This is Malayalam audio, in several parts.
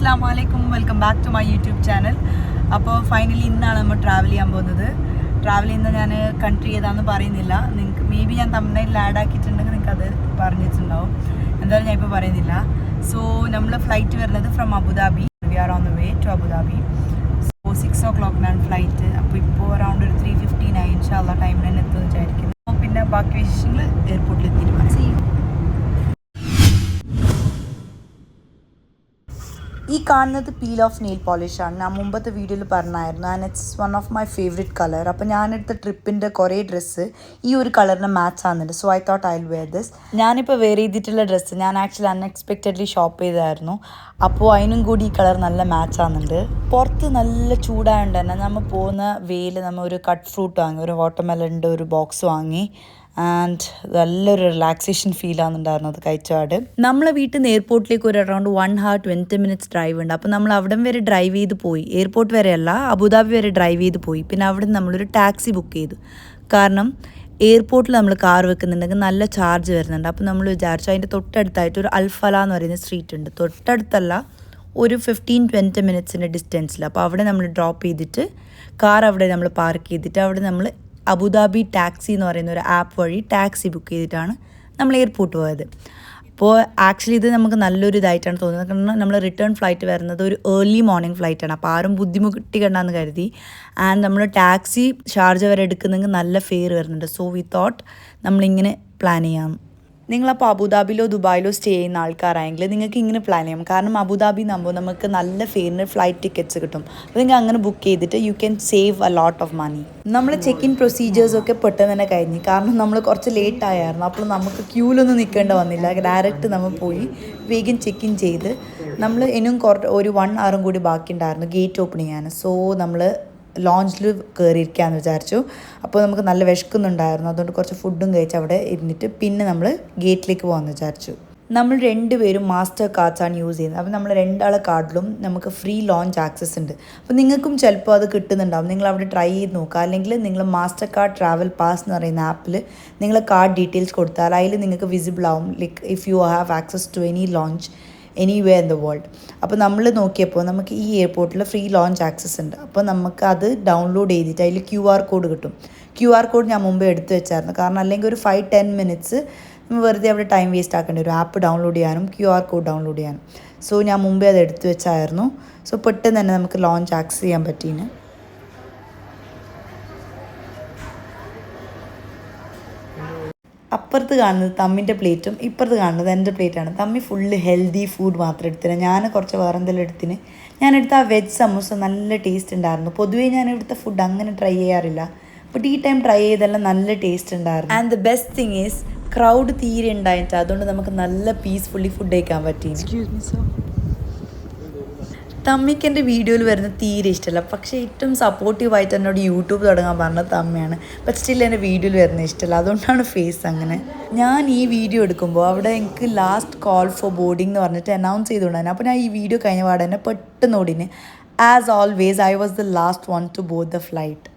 Assalamu alaikum, welcome back to my YouTube channel. അപ്പോൾ ഫൈനലി ഇന്നാണ് നമ്മൾ ട്രാവൽ ചെയ്യാൻ പോകുന്നത്. ട്രാവൽ ചെയ്യുന്ന ഞാൻ കൺട്രി ഏതാണെന്ന് പറയുന്നില്ല. നിങ്ങൾക്ക് മേ ബി ഞാൻ തമിഴ്നാട്ടിൽ ആഡ് ആക്കിയിട്ടുണ്ടെങ്കിൽ നിങ്ങൾക്ക് അത് പറഞ്ഞിട്ടുണ്ടാവും. എന്തായാലും ഞാൻ ഇപ്പോൾ പറയുന്നില്ല. സോ നമ്മൾ ഫ്ലൈറ്റ് വരുന്നത് from Abu Dhabi. We are on the way to Abu Dhabi. So 6 o'clock flight. അപ്പോൾ ഇപ്പോൾ അറൗണ്ട് ഒരു 3:59 ഇൻഷാല്ലാ ടൈമിന് തന്നെ എത്തുമെന്ന് വിചാരിക്കുന്നു. പിന്നെ ബാക്കി വിശേഷങ്ങൾ എയർപോർട്ടിൽ എത്തിയിട്ട് പറയാം. ഈ കാണുന്നത് പീൽ ഓഫ് നെയിൽ പോളിഷാണ്. ഞാൻ മുമ്പത്തെ വീഡിയോയിൽ പറഞ്ഞായിരുന്നു. And it's one of my favourite colour. അപ്പോൾ ഞാനെടുത്ത ട്രിപ്പിൻ്റെ കുറേ ഡ്രസ്സ് ഈ ഒരു കളറിന് മാച്ച് ആകുന്നുണ്ട്. So I thought I will wear this. ഞാനിപ്പോൾ വെയർ ചെയ്തിട്ടുള്ള ഡ്രസ്സ് ഞാൻ ആക്ച്വലി അൺഎക്സ്പെക്റ്റഡ്ലി ഷോപ്പ് ചെയ്തായിരുന്നു. അപ്പോൾ അതിനും കൂടി ഈ കളർ നല്ല മാച്ച് ആകുന്നുണ്ട്. പുറത്ത് നല്ല ചൂടായതുകൊണ്ട് തന്നെ നമ്മൾ പോകുന്ന വേയിൽ നമ്മൾ ഒരു കട്ട് ഫ്രൂട്ട് വാങ്ങി, ഒരു വാട്ടർമെലൻ്റെ ഒരു ബോക്സ് വാങ്ങി. ആൻഡ് നല്ലൊരു റിലാക്സേഷൻ ഫീൽ ആകുന്നുണ്ടായിരുന്നു അത് കഴിച്ചാട്. നമ്മളെ വീട്ടിൽ നിന്ന് എയർപോർട്ടിലേക്ക് ഒരു അറൗണ്ട് 1 hour 20 minutes ഡ്രൈവ് ഉണ്ട്. അപ്പോൾ നമ്മൾ അവിടം വരെ ഡ്രൈവ് ചെയ്ത് പോയി. എയർപോർട്ട് വരെയല്ല, അബുദാബി വരെ ഡ്രൈവ് ചെയ്ത് പോയി. പിന്നെ അവിടെ നിന്ന് നമ്മളൊരു ടാക്സി ബുക്ക് ചെയ്തു. കാരണം എയർപോർട്ടിൽ നമ്മൾ കാർ വെക്കുന്നുണ്ടെങ്കിൽ നല്ല ചാർജ് വരുന്നുണ്ട്. അപ്പോൾ നമ്മൾ വിചാരിച്ചു അതിൻ്റെ തൊട്ടടുത്തായിട്ട് ഒരു അൽഫല എന്ന് പറയുന്ന സ്ട്രീറ്റ് ഉണ്ട്. തൊട്ടടുത്തല്ല, ഒരു 15-20 minutes ഡിസ്റ്റൻസിൽ. അപ്പോൾ അവിടെ നമ്മൾ ഡ്രോപ്പ് ചെയ്തിട്ട് കാർ അവിടെ നമ്മൾ പാർക്ക് ചെയ്തിട്ട് അവിടെ നമ്മൾ അബുദാബി ടാക്സി എന്ന് പറയുന്ന ഒരു ആപ്പ് വഴി ടാക്സി ബുക്ക് ചെയ്തിട്ടാണ് നമ്മൾ എയർപോർട്ട് പോയത്. അപ്പോൾ ആക്ച്വലി ഇത് നമുക്ക് നല്ലൊരു ഇതായിട്ടാണ് തോന്നുന്നത്. കാരണം നമ്മൾ റിട്ടേൺ ഫ്ലൈറ്റ് വരുന്നത് ഒരു ഏർലി മോർണിംഗ് ഫ്ലൈറ്റാണ്. അപ്പോൾ ആരും ബുദ്ധിമുട്ടിക്കണ്ടെന്ന് കരുതി. ആൻഡ് നമ്മൾ ടാക്സി ഷാർജ വരെ എടുക്കുന്നെങ്കിൽ നല്ല ഫെയർ വരുന്നുണ്ട്. സോ വി തോട്ട് നമ്മളിങ്ങനെ പ്ലാൻ ചെയ്യാം. നിങ്ങളപ്പോൾ അബുദാബിയിലോ ദുബായിലോ സ്റ്റേ ചെയ്യുന്ന ആൾക്കാരായെങ്കിൽ നിങ്ങൾക്ക് ഇങ്ങനെ പ്ലാൻ ചെയ്യാം. കാരണം അബുദാബി ആകുമ്പോൾ നമുക്ക് നല്ല ഫെയറിന് ഫ്ലൈറ്റ് ടിക്കറ്റ്സ് കിട്ടും. അപ്പോൾ നിങ്ങൾ അങ്ങനെ ബുക്ക് ചെയ്തിട്ട് you can save a lot of money. നമ്മൾ ചെക്ക് ഇൻ പ്രൊസീജിയേഴ്സൊക്കെ പെട്ടെന്ന് തന്നെ കഴിഞ്ഞു. കാരണം നമ്മൾ കുറച്ച് ലേറ്റ് ആയിരുന്നു. അപ്പോൾ നമുക്ക് ക്യൂലൊന്നും നിൽക്കേണ്ട വന്നില്ല. ഡയറക്റ്റ് നമ്മൾ പോയി വേഗം ചെക്ക് ഇൻ ചെയ്ത് നമ്മൾ ഇനിയും ഒരു 1 hour കൂടി ബാക്കിയുണ്ടായിരുന്നു ഗേറ്റ് ഓപ്പൺ ചെയ്യാൻ. സോ നമ്മൾ ലോഞ്ചിൽ കയറിയിരിക്കാമെന്ന് വിചാരിച്ചു. അപ്പോൾ നമുക്ക് നല്ല വിശക്കുന്നുണ്ടായിരുന്നു. അതുകൊണ്ട് കുറച്ച് ഫുഡും കഴിച്ച് അവിടെ ഇരുന്നിട്ട് പിന്നെ നമ്മൾ ഗേറ്റിലേക്ക് പോകാമെന്ന് വിചാരിച്ചു. നമ്മൾ 2 പേരും മാസ്റ്റർ കാർഡ്സാണ് യൂസ് ചെയ്യുന്നത്. അപ്പോൾ നമ്മൾ 2 കാർഡിലും നമുക്ക് ഫ്രീ ലോഞ്ച് ആക്സസ് ഉണ്ട്. അപ്പോൾ നിങ്ങൾക്കും ചിലപ്പോൾ അത് കിട്ടുന്നുണ്ടാവും. നിങ്ങൾ അവിടെ ട്രൈ ചെയ്ത് നോക്കുക. അല്ലെങ്കിൽ നിങ്ങൾ മാസ്റ്റർ കാർഡ് ട്രാവൽ പാസ് എന്ന് പറയുന്ന ആപ്പിൽ നിങ്ങൾ കാർഡ് ഡീറ്റെയിൽസ് കൊടുത്താൽ അതിൽ നിങ്ങൾക്ക് വിസിബിൾ ആവും. Like if you have access to any lounge anyway in the world. അപ്പോൾ നമ്മൾ നോക്കിയപ്പോൾ നമുക്ക് ഈ എയർപോർട്ടിൽ ഫ്രീ ലോഞ്ച് ആക്സസ് ഉണ്ട്. അപ്പോൾ നമുക്ക് അത് ഡൗൺലോഡ് ചെയ്തിട്ട് അതിൽ QR കോഡ് കിട്ടും. QR കോഡ് ഞാൻ മുമ്പേ എടുത്ത് വെച്ചായിരുന്നു. കാരണം അല്ലെങ്കിൽ ഒരു 5-10 minutes വെറുതെ അവിടെ ടൈം വേസ്റ്റ് ആക്കേണ്ടി വരും ആപ്പ് ഡൗൺലോഡ് ചെയ്യാനും QR കോഡ് ഡൗൺലോഡ് ചെയ്യാനും. സോ ഞാൻ മുമ്പേ അത് എടുത്ത് വെച്ചായിരുന്നു. സോ പെട്ടെന്ന് തന്നെ നമുക്ക് ലോഞ്ച് ആക്സസ് ചെയ്യാൻ പറ്റീന്. അപ്പുറത്ത് കാണുന്നത് തമ്മിൻ്റെ പ്ലേറ്റും ഇപ്പുറത്ത് കാണുന്നത് എൻ്റെ പ്ലേറ്റാണ്. തമ്മി ഫുള്ള് ഹെൽത്തി ഫുഡ് മാത്രം എടുത്തിന്. ഞാൻ കുറച്ച് വേറെ എന്തെങ്കിലും എടുത്തിന്. ഞാനെടുത്ത ആ വെജ് സമൂസ നല്ല ടേസ്റ്റ് ഉണ്ടായിരുന്നു. പൊതുവേ ഞാൻ ഇവിടുത്തെ ഫുഡ് അങ്ങനെ ട്രൈ ചെയ്യാറില്ല. ബട്ട് ഈ ടൈം ട്രൈ ചെയ്തെല്ലാം നല്ല ടേസ്റ്റ് ഉണ്ടായിരുന്നു. And the best thing is crowd തീരെ ഉണ്ടായിട്ട് അതുകൊണ്ട് നമുക്ക് നല്ല പീസ്ഫുള്ളി ഫുഡ് കഴിക്കാൻ പറ്റി. തമ്മിക്ക് എൻ്റെ വീഡിയോയിൽ വരുന്നത് തീരെ ഇഷ്ടമല്ല. പക്ഷേ ഏറ്റവും സപ്പോർട്ടീവായിട്ട് എന്നോട് യൂട്യൂബ് തുടങ്ങാൻ പറഞ്ഞത് തമ്മയാണ്. ബട്ട് സ്റ്റിൽ എൻ്റെ വീഡിയോയിൽ വരുന്നത് ഇഷ്ടമല്ല. അതുകൊണ്ടാണ് ഫേസ് അങ്ങനെ. ഞാൻ ഈ വീഡിയോ എടുക്കുമ്പോൾ അവിടെ എനിക്ക് ലാസ്റ്റ് കോൾ ഫോർ ബോർഡിംഗ് എന്ന് പറഞ്ഞിട്ട് അനൗൺസ് ചെയ്തുകൊണ്ടായിരുന്നു. അപ്പോൾ ഞാൻ ഈ വീഡിയോ കഴിഞ്ഞ പാടെ തന്നെ പെട്ടെന്ന് ഓടിന്. As always I was the last one to board the flight.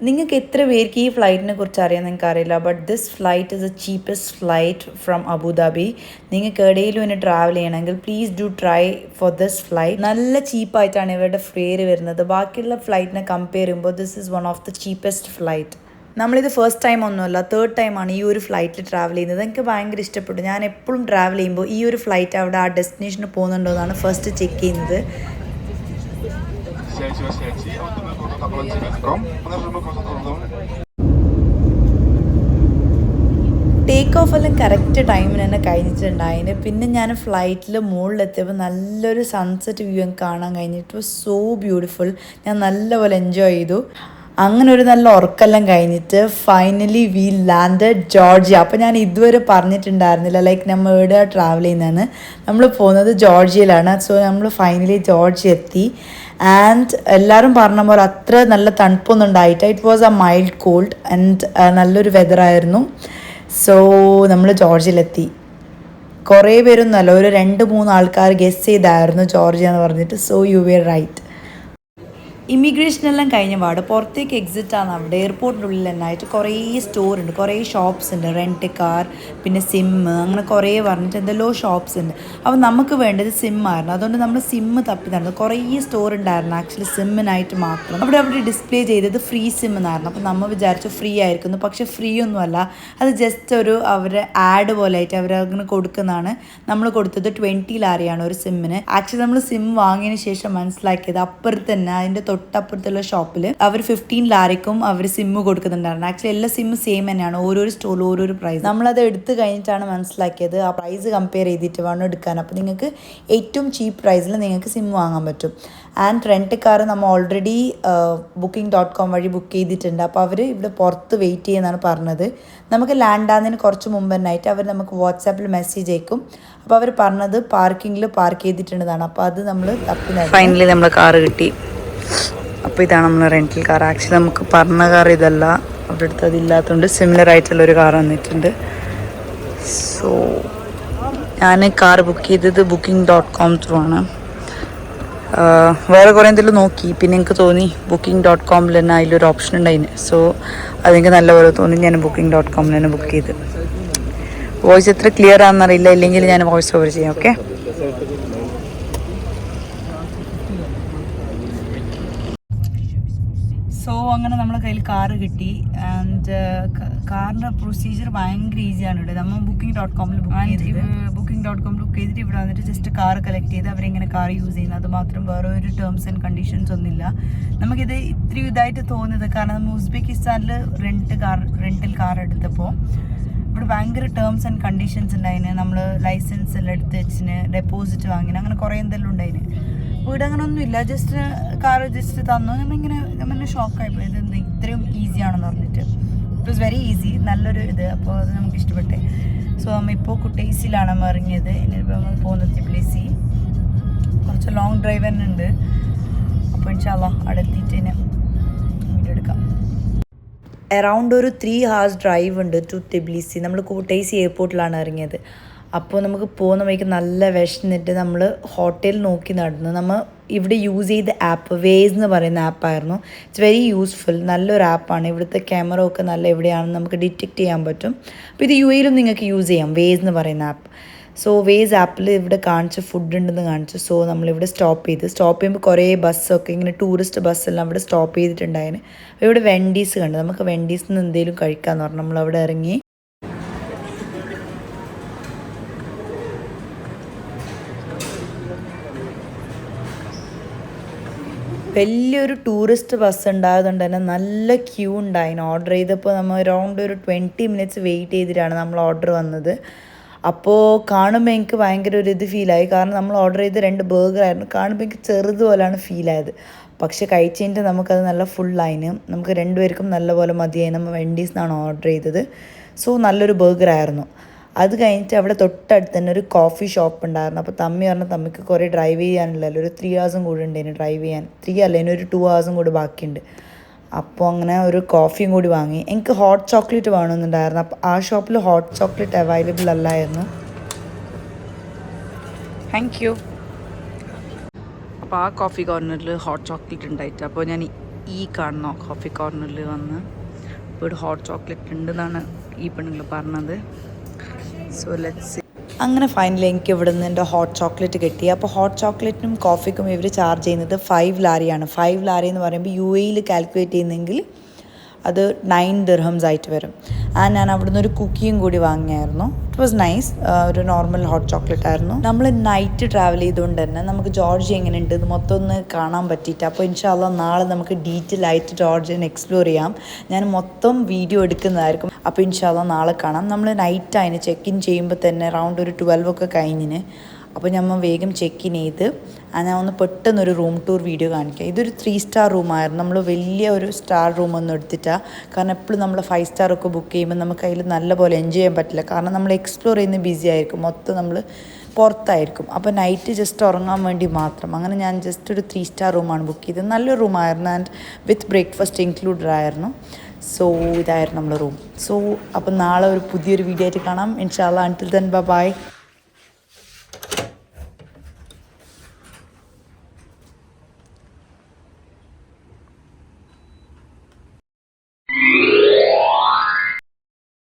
നിങ്ങൾക്ക് എത്ര പേർക്ക് ഈ ഫ്ലൈറ്റിനെ കുറിച്ച് അറിയാമെന്ന് എനിക്കറിയില്ല. But this flight is the cheapest flight from Abu Dhabi. നിങ്ങൾക്ക് എവിടെയെങ്കിലും ഇനി ട്രാവൽ ചെയ്യണമെങ്കിൽ please do try for this flight. നല്ല ചീപ്പായിട്ടാണ് ഇവരുടെ ഫെയർ വരുന്നത്. ബാക്കിയുള്ള ഫ്ലൈറ്റിനെ കമ്പയർ ചെയ്യുമ്പോൾ this is one of the cheapest flight. നമ്മളിത് ഫസ്റ്റ് ടൈം ഒന്നുമല്ല, 3rd ടൈമാണ് ഈ ഒരു ഫ്ലൈറ്റിൽ ട്രാവൽ ചെയ്യുന്നത്. എനിക്ക് ഭയങ്കര ഇഷ്ടപ്പെട്ടു. ഞാൻ എപ്പോഴും ട്രാവൽ ചെയ്യുമ്പോൾ ഈ ഒരു ഫ്ലൈറ്റ് അവിടെ ആ ഡെസ്റ്റിനേഷന് പോകുന്നുണ്ടോ എന്നാണ് ഫസ്റ്റ് ചെക്ക് ചെയ്യുന്നത്. ടേക്ക് ഓഫ് എല്ലാം കറക്റ്റ് ടൈമിന് തന്നെ കഴിഞ്ഞിട്ടുണ്ടായിന്. പിന്നെ ഞാൻ ഫ്ലൈറ്റിൽ മുകളിലെത്തിയപ്പോൾ നല്ലൊരു സൺസെറ്റ് വ്യൂ കാണാൻ കഴിഞ്ഞിട്ട് സോ ബ്യൂട്ടിഫുൾ. ഞാൻ നല്ലപോലെ എൻജോയ് ചെയ്തു. അങ്ങനെ ഒരു നല്ല ഉറക്കെല്ലാം കഴിഞ്ഞിട്ട് ഫൈനലി വി ലാൻഡഡ് ജോർജിയ. അപ്പോൾ ഞാൻ ഇതുവരെ പറഞ്ഞിട്ടുണ്ടായിരുന്നില്ല ലൈക്ക് നമ്മൾ എവിടെ ട്രാവൽ ചെയ്യുന്നതെന്ന്. നമ്മൾ പോകുന്നത് ജോർജിയയിലാണ്. സോ നമ്മൾ ഫൈനലി ജോർജിയ എത്തി. ആൻഡ് എല്ലാവരും പറഞ്ഞ പോലെ അത്ര നല്ല തണുപ്പൊന്നും ഉണ്ടായിട്ട് it was a mild cold and നല്ലൊരു വെതറായിരുന്നു. സോ നമ്മൾ ജോർജിയയിലെത്തി. കുറേ പേരൊന്നുമല്ല, ഒരു 2-3 ആൾക്കാർ ഗെസ് ചെയ്തായിരുന്നു ജോർജിയ എന്ന് പറഞ്ഞിട്ട്. So you were right. ഇമിഗ്രേഷനെല്ലാം കഴിഞ്ഞ പാട് പുറത്തേക്ക് എക്സിറ്റാണ് അവിടെ എയർപോർട്ടിൻ്റെ ഉള്ളിൽ തന്നെയായിട്ട് കുറേ സ്റ്റോർ ഉണ്ട്, കുറേ ഷോപ്സ് ഉണ്ട്, റെൻറ്റ് കാർ, പിന്നെ സിമ്മ്, അങ്ങനെ കുറേ പറഞ്ഞിട്ട് എന്തെല്ലോ ഷോപ്സ് ഉണ്ട്. അപ്പോൾ നമുക്ക് വേണ്ടത് സിമ്മായിരുന്നു. അതുകൊണ്ട് നമ്മൾ സിമ്മ് തപ്പി നടന്നു. കുറേ സ്റ്റോർ ഉണ്ടായിരുന്നു ആക്ച്വലി സിമ്മിനായിട്ട് മാത്രം. അവിടെ ഡിസ്പ്ലേ ചെയ്തത് ഫ്രീ സിം എന്നായിരുന്നു. അപ്പോൾ നമ്മൾ വിചാരിച്ചു ഫ്രീ ആയിരിക്കുന്നു, പക്ഷേ ഫ്രീ ഒന്നുമല്ല. അത് ജസ്റ്റ് ഒരു അവരെ ആഡ് പോലെ ആയിട്ട് അവരങ്ങനെ കൊടുക്കുന്നതാണ്. നമ്മൾ കൊടുത്തത് 20 ലാരിയാണ് ഒരു സിമ്മിന്. ആക്ച്വലി നമ്മൾ സിം വാങ്ങിയതിന് ശേഷം മനസ്സിലാക്കിയത് അപ്പുറത്ത് തന്നെ അതിൻ്റെ തൊട്ടപ്പുറത്തുള്ള ഷോപ്പിൽ അവർ 15 ലാരിക്കും അവർ സിമ്മ് കൊടുക്കുന്നുണ്ടായിരുന്നു. ആക്ച്വലി എല്ലാ സിമ്മ് സെയിം തന്നെയാണ്, ഓരോരോ സ്റ്റോറിൽ ഓരോരോ പ്രൈസ്. നമ്മളത് എടുത്ത് കഴിഞ്ഞിട്ടാണ് മനസ്സിലാക്കിയത് ആ പ്രൈസ് കമ്പയർ ചെയ്തിട്ട് വേണം എടുക്കാൻ. അപ്പോൾ നിങ്ങൾക്ക് ഏറ്റവും ചീപ്പ് പ്രൈസിൽ നിങ്ങൾക്ക് സിം വാങ്ങാൻ പറ്റും. ആൻഡ് റെൻറ്റ് കാർ നമ്മൾ ഓൾറെഡി booking.com വഴി ബുക്ക് ചെയ്തിട്ടുണ്ട്. അപ്പോൾ അവർ ഇവിടെ പുറത്ത് വെയിറ്റ് ചെയ്യുന്നതാണ് പറഞ്ഞത്. നമുക്ക് ലാൻഡ് ആകുന്നതിന് കുറച്ച് മുമ്പ് തന്നെയായിട്ട് അവർ നമുക്ക് വാട്സാപ്പിൽ മെസ്സേജ് അയക്കും. അപ്പോൾ അവർ പറഞ്ഞത് പാർക്കിങ്ങിൽ പാർക്ക് ചെയ്തിട്ടുണ്ടെന്നാണ്. അപ്പോൾ അത് നമ്മൾ ഫൈനലി നമ്മൾ കാറ് കിട്ടി. അപ്പോൾ ഇതാണ് നമ്മൾ റെൻറ്റൽ കാർ. ആക്ച്വലി നമുക്ക് പറഞ്ഞ കാർ ഇതല്ല, അവിടെ അടുത്ത് അതില്ലാത്തതുകൊണ്ട് സിമിലർ ആയിട്ടുള്ളൊരു കാർ വന്നിട്ടുണ്ട്. സോ ഞാൻ കാർ ബുക്ക് ചെയ്തത് booking.com ത്രൂ ആണ്. വേറെ കുറേ എന്തെങ്കിലും നോക്കി, പിന്നെ എനിക്ക് തോന്നി booking.com തന്നെ അതിലൊരു ഓപ്ഷൻ ഉണ്ടായിന്. സോ അതെനിക്ക് നല്ലപോലെ തോന്നി, ഞാൻ booking.com തന്നെ ബുക്ക് ചെയ്ത്. വോയിസ് എത്ര ക്ലിയർ ആണെന്നറിയില്ല, ഇല്ലെങ്കിൽ ഞാൻ വോയിസ് ഓവർ ചെയ്യാം. ഓക്കെ. സോ അങ്ങനെ നമ്മളെ കയ്യിൽ കാറ് കിട്ടി. ആൻഡ് കാറിൻ്റെ പ്രൊസീജിയർ ഭയങ്കര ഈസിയാണ് ഇവിടെ. നമ്മൾ booking.com ബുക്ക് ചെയ്തിട്ട് ഇവിടെ വന്നിട്ട് ജസ്റ്റ് കാർ കളക്ട് ചെയ്ത് അവരിങ്ങനെ കാർ യൂസ് ചെയ്യുന്നത്, അത് മാത്രം. വേറെ ഒരു ടേംസ് ആൻഡ് കണ്ടീഷൻസ് ഒന്നുമില്ല. നമുക്കിത് ഇത്രയും ഇതായിട്ട് തോന്നുന്നത് കാരണം നമ്മൾ ഉസ്ബെക്കിസ്ഥാനിൽ റെൻറ്റൽ കാർ എടുത്തപ്പോൾ ഇവിടെ ഭയങ്കര ടേംസ് ആൻഡ് കണ്ടീഷൻസ് ഉണ്ടായിന്. നമ്മൾ ലൈസൻസ് എല്ലാം എടുത്ത് വെച്ചിന്, ഡെപ്പോസിറ്റ് വാങ്ങിന്, അങ്ങനെ കുറേ എന്തെല്ലാം ഉണ്ടായിന്. ഇവിടെ അങ്ങനെ ഒന്നുമില്ല, ജസ്റ്റ് കാർ ജസ്റ്റ് തന്നു. നമ്മളിങ്ങനെ ഷോക്കായി പോയത് എന്ത് ഇത്രയും ഈസി ആണെന്ന് പറഞ്ഞിട്ട്. ഇറ്റ് വാസ് വെരി ഈസി, നല്ലൊരു ഇത്. അപ്പോൾ അത് നമുക്ക് ഇഷ്ടപ്പെട്ടെ. സോ നമ്മളിപ്പോൾ കുട്ടേസിലാണ് ഇറങ്ങിയത്. ഇനിയിപ്പോൾ നമ്മൾ പോകുന്നത് ത്രിപ്ലിസി. കുറച്ച് ലോങ് ഡ്രൈവ് തന്നെ ഉണ്ട്. അപ്പോൾ ഇൻഷാല്ലാ അവിടെ എത്തിയിട്ട് വീഡിയോ എടുക്കാം. അറൗണ്ട് ഒരു 3 hours ഡ്രൈവ് ഉണ്ട് ടു ത്രിപ്ലിസി. നമ്മൾ കുട്ടേസി എയർപോർട്ടിലാണ് ഇറങ്ങിയത്. അപ്പോൾ നമുക്ക് പോകുന്ന വഴിക്ക് നല്ല വിശന്നിട്ട് നമ്മൾ ഹോട്ടൽ നോക്കി നടന്നു. നമ്മൾ ഇവിടെ യൂസ് ചെയ്ത ആപ്പ് വേസ് എന്ന് പറയുന്ന ആപ്പായിരുന്നു. ഇറ്റ്സ് വെരി യൂസ്ഫുൾ, നല്ലൊരു ആപ്പാണ്. ഇവിടുത്തെ ക്യാമറ ഒക്കെ നല്ല എവിടെയാണെന്ന് നമുക്ക് ഡിറ്റക്റ്റ് ചെയ്യാൻ പറ്റും. അപ്പോൾ ഇത് UAE-ലും നിങ്ങൾക്ക് യൂസ് ചെയ്യാം, വേസ് എന്ന് പറയുന്ന ആപ്പ്. സോ വേസ് ആപ്പിൽ ഇവിടെ കാണിച്ച് ഫുഡ് ഉണ്ടെന്ന് കാണിച്ചു. സോ നമ്മളിവിടെ സ്റ്റോപ്പ് ചെയ്യുമ്പോൾ കുറേ ബസ്സൊക്കെ ഇങ്ങനെ ടൂറിസ്റ്റ് ബസ്സെല്ലാം ഇവിടെ സ്റ്റോപ്പ് ചെയ്തിട്ടുണ്ടായിരുന്നു. ഇവിടെ വെൻഡീസ് കണ്ടു. നമുക്ക് വെൻഡീസിൽ നിന്ന് എന്തെങ്കിലും കഴിക്കാമെന്ന് പറഞ്ഞു നമ്മളവിടെ ഇറങ്ങി. വലിയൊരു ടൂറിസ്റ്റ് ബസ് ഉണ്ടായതുകൊണ്ട് തന്നെ നല്ല ക്യൂ ഉണ്ടായിരുന്നു. ഓർഡർ ചെയ്തപ്പോൾ നമ്മൾ അറൗണ്ട് ഒരു 20 minutes വെയിറ്റ് ചെയ്തിട്ടാണ് നമ്മൾ ഓർഡർ വന്നത്. അപ്പോൾ കാണുമ്പോൾ എനിക്ക് ഭയങ്കര ഒരു ഇത് ഫീലായി. കാരണം നമ്മൾ ഓർഡർ ചെയ്ത് 2 ബർഗറായിരുന്നു. കാണുമ്പോൾ എനിക്ക് ചെറുതുപോലെയാണ് ഫീലായത്. പക്ഷെ കഴിച്ച് കഴിഞ്ഞിട്ട് നമുക്കത് നല്ല ഫുള്ളായിന്. നമുക്ക് 2 പേർക്കും നല്ലപോലെ മതിയായി. നമ്മൾ വെൻഡീസ് നിന്നാണ് ഓർഡർ ചെയ്തത്. സോ നല്ലൊരു ബർഗറായിരുന്നു. അത് കഴിഞ്ഞിട്ട് അവിടെ തൊട്ടടുത്ത് തന്നെ ഒരു കോഫി ഷോപ്പ് ഉണ്ടായിരുന്നു. അപ്പോൾ തമ്മിക്ക് കുറേ ഡ്രൈവ് ചെയ്യാനുള്ളല്ലോ, ഒരു 3 hours കൂടി ഉണ്ടായിരുന്നു ഡ്രൈവ് ചെയ്യാൻ. 3 അല്ല, ഇനി ഒരു 2 hours കൂടി ബാക്കിയുണ്ട്. അപ്പോൾ അങ്ങനെ ഒരു കോഫിയും കൂടി വാങ്ങി. എനിക്ക് ഹോട്ട് ചോക്ലേറ്റ് വേണമെന്നുണ്ടായിരുന്നു. അപ്പോൾ ആ ഷോപ്പിൽ ഹോട്ട് ചോക്ലേറ്റ് അവൈലബിൾ അല്ലായിരുന്നു. Thank you. അപ്പോൾ ആ കോഫി കോർണറിൽ ഹോട്ട് ചോക്ലേറ്റ് ഉണ്ടായിട്ട്, അപ്പോൾ ഞാൻ ഈ കാണുന്ന കോഫി കോർണറിൽ വന്ന് ഒരു ഹോട്ട് ചോക്ലേറ്റ് ഉണ്ടെന്നാണ് ഈ പെണ്ണുങ്ങൾ പറഞ്ഞത്. So let's see. അങ്ങനെ ഫൈനലി എനിക്ക് ഇവിടെ നിന്ന് എൻ്റെ ഹോട്ട് ചോക്ലേറ്റ് കിട്ടി. അപ്പോൾ ഹോട്ട് ചോക്ലേറ്റിനും കോഫിക്കും ഇവർ ചാർജ് ചെയ്യുന്നത് 5 ലാരിയാണ്. 5 ലാരി എന്ന് പറയുമ്പോൾ UAE-ൽ കാൽക്കുലേറ്റ് ചെയ്യുന്നെങ്കിൽ അത് 9 dirhams ആയിട്ട് വരും. ഞാൻ അവിടുന്ന് ഒരു കുക്കിയും കൂടി വാങ്ങിയായിരുന്നു. It was nice. ഒരു നോർമൽ ഹോട്ട് ചോക്ലേറ്റ് ആയിരുന്നു. നമ്മൾ നൈറ്റ് ട്രാവൽ ചെയ്തുകൊണ്ട് തന്നെ നമുക്ക് ജോർജിയ എങ്ങനെയുണ്ട് ഇത് മൊത്തം ഒന്ന് കാണാൻ പറ്റിയിട്ട്. അപ്പോൾ ഇൻഷാല്ലാ നാളെ നമുക്ക് ഡീറ്റെയിൽ ആയിട്ട് ജോർജിയൻ എക്സ്പ്ലോർ ചെയ്യാം. ഞാൻ മൊത്തം വീഡിയോ എടുക്കുന്നതായിരിക്കും. അപ്പോൾ ഇൻഷാല്ലാ നാളെ കാണാം. നമ്മൾ നൈറ്റ് അതിന് ചെക്ക് ഇൻ ചെയ്യുമ്പോൾ തന്നെ അറൗണ്ട് ഒരു 12 ഒക്കെ കഴിഞ്ഞിന്. അപ്പോൾ നമ്മൾ വേഗം ചെക്ക് ഇൻ ചെയ്ത് ഞാൻ ഒന്ന് പെട്ടെന്നൊരു റൂം ടൂർ വീഡിയോ കാണിക്കാം. ഇതൊരു 3 star റൂമായിരുന്നു. നമ്മൾ വലിയ ഒരു സ്റ്റാർ റൂമൊന്നും എടുത്തിട്ടാണ്. കാരണം എപ്പോഴും നമ്മൾ 5 star ഒക്കെ ബുക്ക് ചെയ്യുമ്പോൾ നമുക്ക് അതിൽ നല്ലപോലെ എൻജോയ് ചെയ്യാൻ പറ്റില്ല. കാരണം നമ്മൾ എക്സ്പ്ലോർ ചെയ്യുന്ന ബിസി ആയിരിക്കും, മൊത്തം നമ്മൾ പുറത്തായിരിക്കും. അപ്പോൾ നൈറ്റ് ജസ്റ്റ് ഉറങ്ങാൻ വേണ്ടി മാത്രം അങ്ങനെ ഞാൻ ജസ്റ്റ് ഒരു 3 star റൂമാണ് ബുക്ക് ചെയ്തത്. നല്ലൊരു റൂമായിരുന്നു. ആൻഡ് വിത്ത് ബ്രേക്ക്ഫാസ്റ്റ് ഇൻക്ലൂഡഡ് ആയിരുന്നു. സോ ഇതായിരുന്നു നമ്മൾ റൂം. സോ അപ്പോൾ നാളെ ഒരു പുതിയൊരു വീഡിയോ ആയിട്ട് കാണാം ഇൻഷാല്ലാ. അൻടിൽ ദെൻ ബൈ.